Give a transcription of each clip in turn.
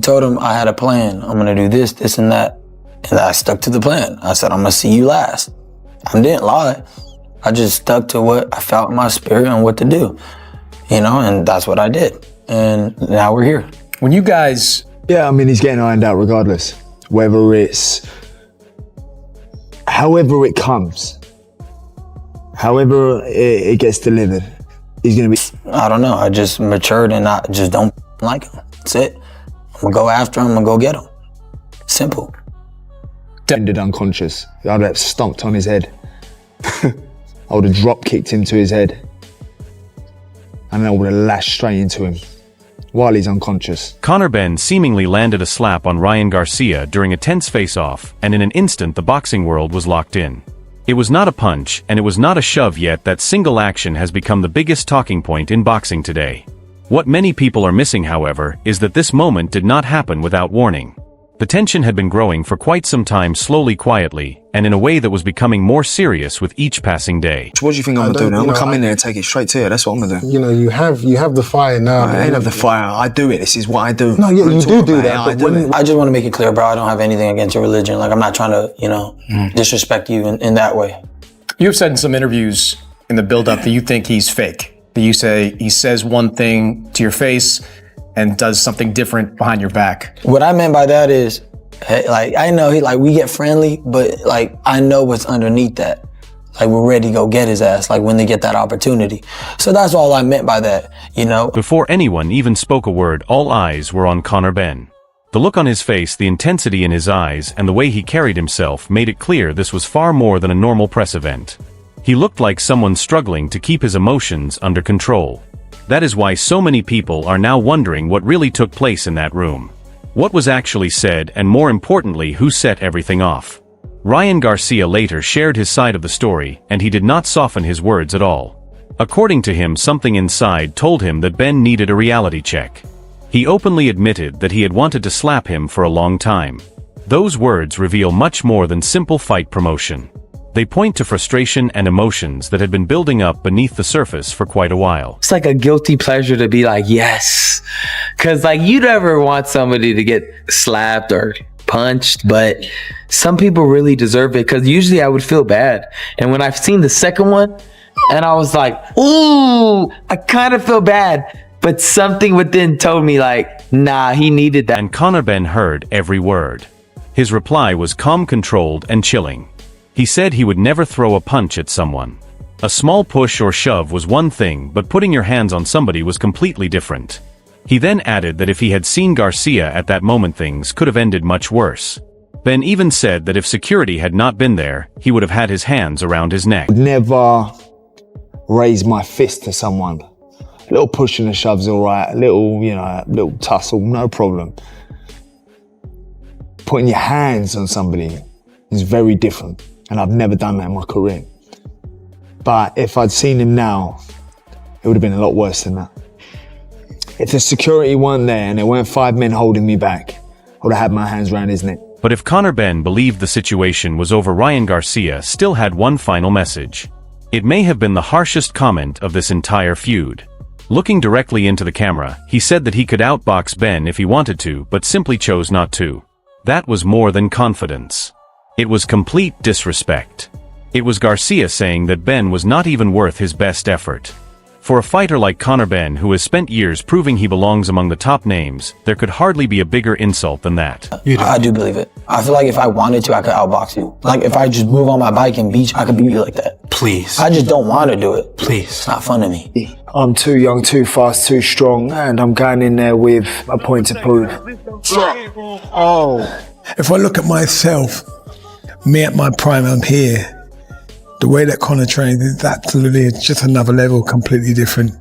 told him I had a plan. I'm gonna do this, this, and that. And I stuck to the plan. I said, I'm gonna see you last. I didn't lie. I just stuck to what I felt in my spirit and what to do, you know, and that's what I did. And now we're here. When you guys... Yeah, I mean, he's getting ironed out regardless. Whether it's, however it comes, however it gets delivered, he's gonna be... I don't know, I just matured and I just don't like him. That's it. I'm gonna go after him, I'm gonna go get him. Simple. Ended unconscious. I'd have stomped on his head. I would have drop kicked him to his head. And then I would have lashed straight into him while he's unconscious. Conor Benn seemingly landed a slap on Ryan Garcia during a tense face-off, and in an instant the boxing world was locked in. It was not a punch, and it was not a shove, yet that single action has become the biggest talking point in boxing today. What many people are missing, however, is that this moment did not happen without warning. The tension had been growing for quite some time, slowly, quietly, and in a way that was becoming more serious with each passing day. What do you think I'm gonna do now? I'm gonna come in there and take it straight to you. That's what I'm gonna do. You know, you have the fire now. I ain't have the fire. I do it. This is what I do. No, yeah, you do that. I just want to make it clear, bro, I don't have anything against your religion. Like, I'm not trying to, you know, disrespect you in that way. You've said in some interviews in the build-up that you think he's fake. That you say he says one thing to your face and does something different behind your back. What I meant by that is, hey, like, I know we get friendly, but like, I know what's underneath that. Like, we're ready to go get his ass, like, when they get that opportunity. So that's all I meant by that, you know? Before anyone even spoke a word, all eyes were on Conor Benn. The look on his face, the intensity in his eyes, and the way he carried himself made it clear this was far more than a normal press event. He looked like someone struggling to keep his emotions under control. That is why so many people are now wondering what really took place in that room. What was actually said, and more importantly, who set everything off. Ryan Garcia later shared his side of the story, and he did not soften his words at all. According to him, something inside told him that Ben needed a reality check. He openly admitted that he had wanted to slap him for a long time. Those words reveal much more than simple fight promotion. They point to frustration and emotions that had been building up beneath the surface for quite a while. It's like a guilty pleasure to be like, yes. Cause like, you never want somebody to get slapped or punched, but some people really deserve it, because usually I would feel bad. And when I've seen the second one, and I was like, ooh, I kind of feel bad. But something within told me like, nah, he needed that. And Conor Benn heard every word. His reply was calm, controlled, and chilling. He said he would never throw a punch at someone. A small push or shove was one thing, but putting your hands on somebody was completely different. He then added that if he had seen Garcia at that moment, things could have ended much worse. Ben even said that if security had not been there, he would have had his hands around his neck. Never raise my fist to someone. A little push and a shove's all right. A little tussle, no problem. Putting your hands on somebody is very different. And I've never done that in my career. But if I'd seen him now, it would have been a lot worse than that. If the security weren't there and there weren't 5 men holding me back, I would have had my hands around his neck. But if Conor Benn believed the situation was over, Ryan Garcia still had one final message. It may have been the harshest comment of this entire feud. Looking directly into the camera, he said that he could outbox Ben if he wanted to, but simply chose not to. That was more than confidence. It was complete disrespect. It was Garcia saying that Ben was not even worth his best effort. For a fighter like Conor Benn, who has spent years proving he belongs among the top names, there could hardly be a bigger insult than that. I do believe it. I feel like if I wanted to, I could outbox you. Like, if I just move on my bike and beat you, I could beat you like that. Please. I just don't want to do it. Please. It's not fun to me. I'm too young, too fast, too strong, and I'm going in there with a point to prove. Oh. If I look at myself, me at my prime, I'm here. The way that Conor trains is absolutely just another level, completely different.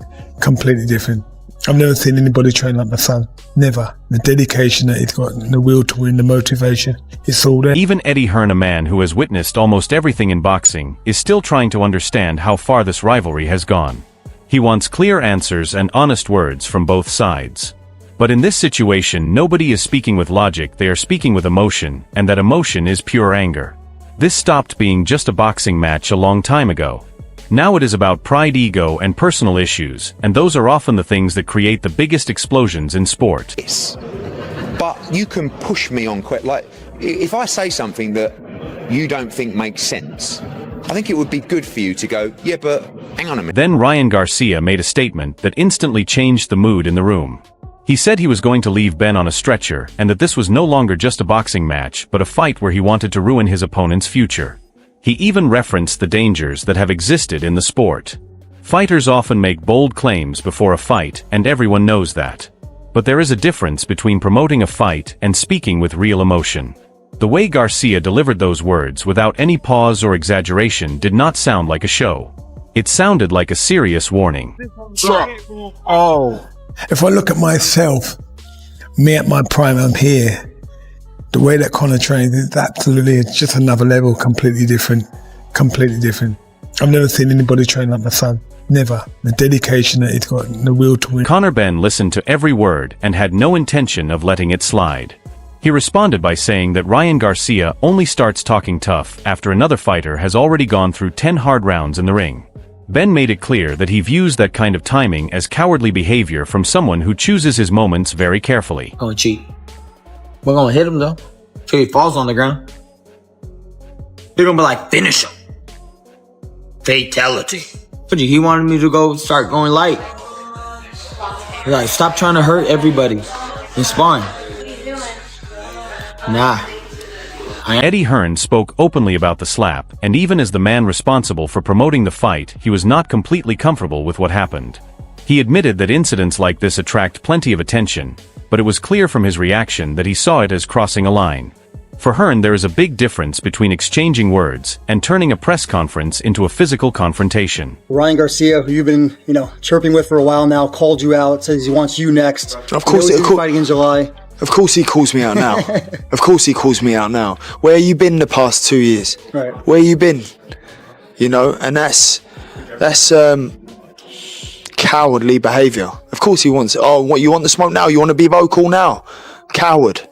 I've never seen anybody train like my son, never. The dedication that he's got, the will to win, the motivation, it's all there. Even Eddie Hearn, a man who has witnessed almost everything in boxing, is still trying to understand how far this rivalry has gone. He wants clear answers and honest words from both sides. But in this situation, nobody is speaking with logic, they are speaking with emotion, and that emotion is pure anger. This stopped being just a boxing match a long time ago. Now it is about pride, ego, and personal issues, and those are often the things that create the biggest explosions in sport. but you can push me on like if I say something that you don't think makes sense, I think it would be good for you to go, yeah, but hang on a minute. Then Ryan Garcia made a statement that instantly changed the mood in the room. He said he was going to leave Ben on a stretcher and that this was no longer just a boxing match but a fight where he wanted to ruin his opponent's future. He even referenced the dangers that have existed in the sport. Fighters often make bold claims before a fight, and everyone knows that. But there is a difference between promoting a fight and speaking with real emotion. The way Garcia delivered those words without any pause or exaggeration did not sound like a show. It sounded like a serious warning. Oh. If I look at myself, me at my prime, I'm here. The way that Conor trains is absolutely just another level, completely different. I've never seen anybody train like my son. Never. The dedication that he's got, the will to win. Conor Benn listened to every word and had no intention of letting it slide. He responded by saying that Ryan Garcia only starts talking tough after another fighter has already gone through 10 hard rounds in the ring. Ben made it clear that he views that kind of timing as cowardly behavior from someone who chooses his moments very carefully. Gonna cheat. We're gonna hit him though, till he falls on the ground. You're gonna be like, finish him. Fatality. He wanted me to start going light. Like, stop trying to hurt everybody in sparring. Nah. Eddie Hearn spoke openly about the slap, and even as the man responsible for promoting the fight, he was not completely comfortable with what happened. He admitted that incidents like this attract plenty of attention, but it was clear from his reaction that he saw it as crossing a line. For Hearn, there is a big difference between exchanging words and turning a press conference into a physical confrontation. Ryan Garcia, who you've been, chirping with for a while now, called you out, says he wants you next. Of course, fighting in July. Of course he calls me out now. Of course he calls me out now. Where you been the past 2 years? Right. Where you been? And that's cowardly behaviour. Of course he wants it. Oh, what, you want the smoke now? You want to be vocal now? Coward.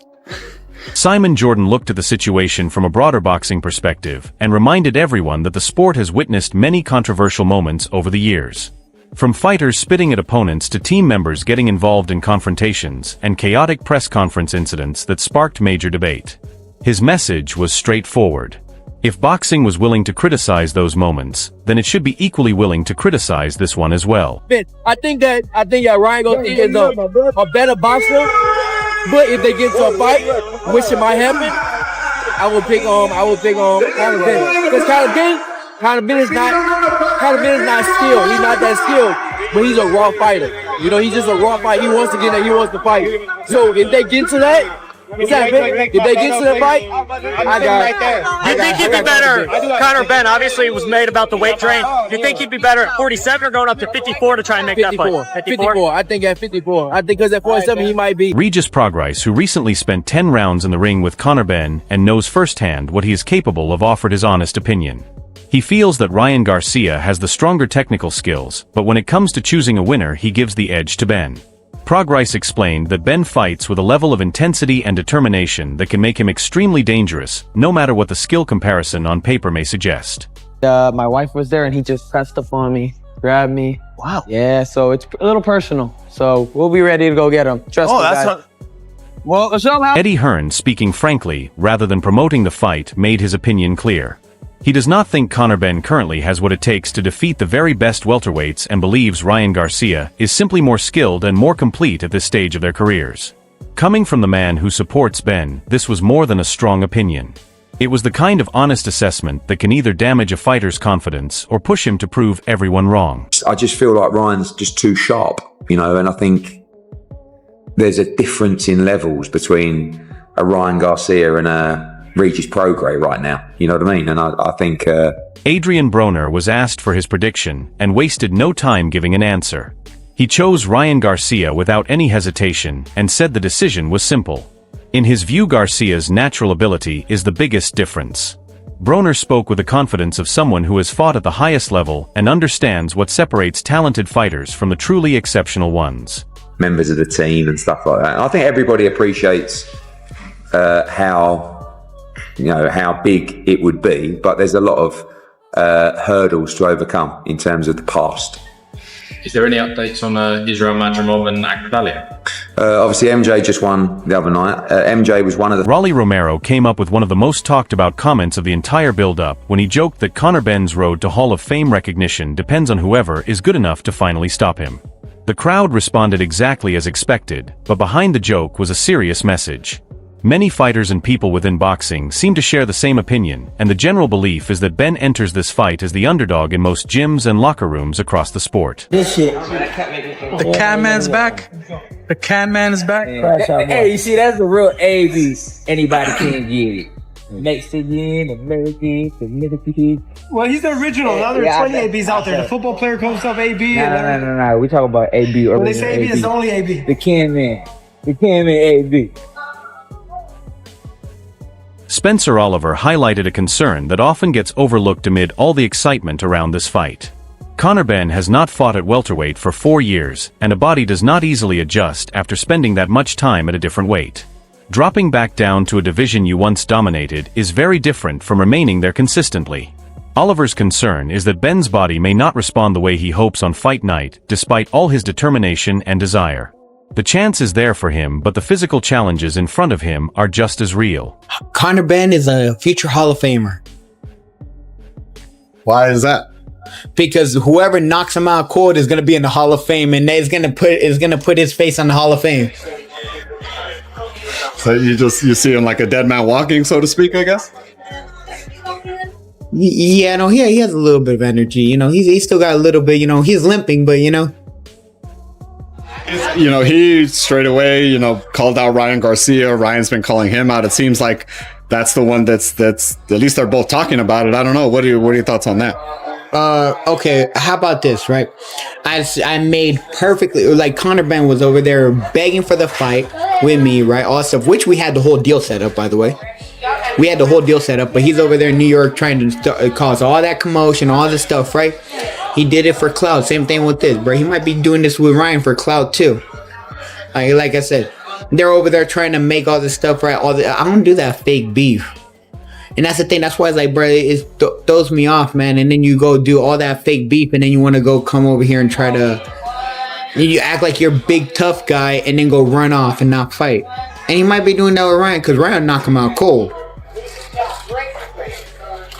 Simon Jordan looked at the situation from a broader boxing perspective and reminded everyone that the sport has witnessed many controversial moments over the years. From fighters spitting at opponents to team members getting involved in confrontations and chaotic press conference incidents that sparked major debate. His message was straightforward. If boxing was willing to criticize those moments, then it should be equally willing to criticize this one as well. I think that Ryan Garcia is a better boxer, but if they get to a fight, which it might happen, I will pick Conor Benn. Because Conor Benn is not skilled. He's not that skilled, but he's a raw fighter. He's just a raw fighter. He wants to get there. He wants to fight. So if they get to that, if they get to the fight, You think he'd be better? Conor Benn obviously was made about the weight drain. You think he'd be better at 47 or going up to 54 to try and make that fight? 54. I think at 54. I think because at 47 he might be. Regis Prograis, who recently spent 10 rounds in the ring with Conor Benn and knows firsthand what he is capable of, offered his honest opinion. He feels that Ryan Garcia has the stronger technical skills, but when it comes to choosing a winner, he gives the edge to Benn. Prograis explained that Benn fights with a level of intensity and determination that can make him extremely dangerous, no matter what the skill comparison on paper may suggest. My wife was there and he just pressed up on me, grabbed me. Wow. Yeah, so it's a little personal. So we'll be ready to go get him. Trust me, guys. Well, somehow. Eddie Hearn, speaking frankly, rather than promoting the fight, made his opinion clear. He does not think Conor Benn currently has what it takes to defeat the very best welterweights and believes Ryan Garcia is simply more skilled and more complete at this stage of their careers. Coming from the man who supports Benn, this was more than a strong opinion. It was the kind of honest assessment that can either damage a fighter's confidence or push him to prove everyone wrong. I just feel like Ryan's just too sharp, and I think there's a difference in levels between a Ryan Garcia and a Regis Prograis right now, you know what I mean? And I think... Adrian Broner was asked for his prediction and wasted no time giving an answer. He chose Ryan Garcia without any hesitation and said the decision was simple. In his view, Garcia's natural ability is the biggest difference. Broner spoke with the confidence of someone who has fought at the highest level and understands what separates talented fighters from the truly exceptional ones. Members of the team and stuff like that. I think everybody appreciates how big it would be, but there's a lot of hurdles to overcome in terms of the past. Is there any updates on Israel Madrimov and Akbalia? Obviously, MJ just won the other night. MJ was one of the... Rolly Romero came up with one of the most talked about comments of the entire build-up when he joked that Conor Benn's road to Hall of Fame recognition depends on whoever is good enough to finally stop him. The crowd responded exactly as expected, but behind the joke was a serious message. Many fighters and people within boxing seem to share the same opinion, and the general belief is that Benn enters this fight as the underdog in most gyms and locker rooms across the sport. This shit. The can man's back. The can man is back. Hey, you see, that's the real AB. Anybody can get it. Mexican, American. Well, he's the original. Now there are 20 ABs out there. The football player calls himself AB. No. We talk about AB. When they say AB, it's only AB. The can man. The can man AB. Spencer Oliver highlighted a concern that often gets overlooked amid all the excitement around this fight. Conor Benn has not fought at welterweight for 4 years, and a body does not easily adjust after spending that much time at a different weight. Dropping back down to a division you once dominated is very different from remaining there consistently. Oliver's concern is that Benn's body may not respond the way he hopes on fight night, despite all his determination and desire. The chance is there for him, but the physical challenges in front of him are just as real. Conor Benn is a future Hall of Famer. Why is that? Because whoever knocks him out cold is going to be in the Hall of Fame, and is going to put his face on the Hall of Fame. So you see him like a dead man walking, so to speak, I guess? Yeah, no, he has a little bit of energy. You know, he's still got a little bit. You know, he's limping, but you know. You know, he straight away, called out Ryan Garcia. Ryan's been calling him out. It seems like that's the one that's at least they're both talking about it. I don't know. What are your thoughts on that? Okay, how about this, right? I made perfectly, like Conor Benn was over there begging for the fight with me, right? Also, which we had the whole deal set up, by the way. We had the whole deal set up, but he's over there in New York trying to cause all that commotion, all this stuff, right? He did it for clout. Same thing with this, bro. He might be doing this with Ryan for clout too. Like I said, they're over there trying to make all this stuff right. I don't do that fake beef, and that's the thing. That's why it's like, bro, it throws me off, man. And then you go do all that fake beef, and then you want to go come over here and try to, you act like you're a big tough guy, and then go run off and not fight. And he might be doing that with Ryan because Ryan knock him out cold.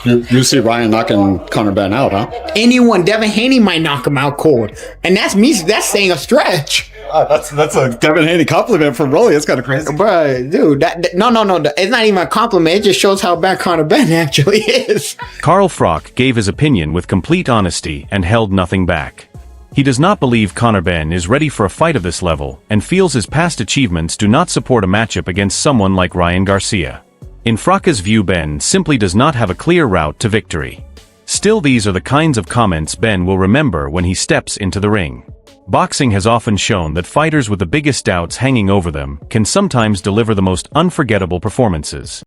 You see Ryan knocking Conor Benn out, huh? Anyone, Devin Haney might knock him out cold, and that's me. That's saying a stretch. That's a Devin Haney compliment from Rolly. It's kind of crazy, bro, dude. No. It's not even a compliment. It just shows how bad Conor Benn actually is. Carl Froch gave his opinion with complete honesty and held nothing back. He does not believe Conor Benn is ready for a fight of this level and feels his past achievements do not support a matchup against someone like Ryan Garcia. In Froch's view, Benn simply does not have a clear route to victory. Still, these are the kinds of comments Benn will remember when he steps into the ring. Boxing has often shown that fighters with the biggest doubts hanging over them can sometimes deliver the most unforgettable performances.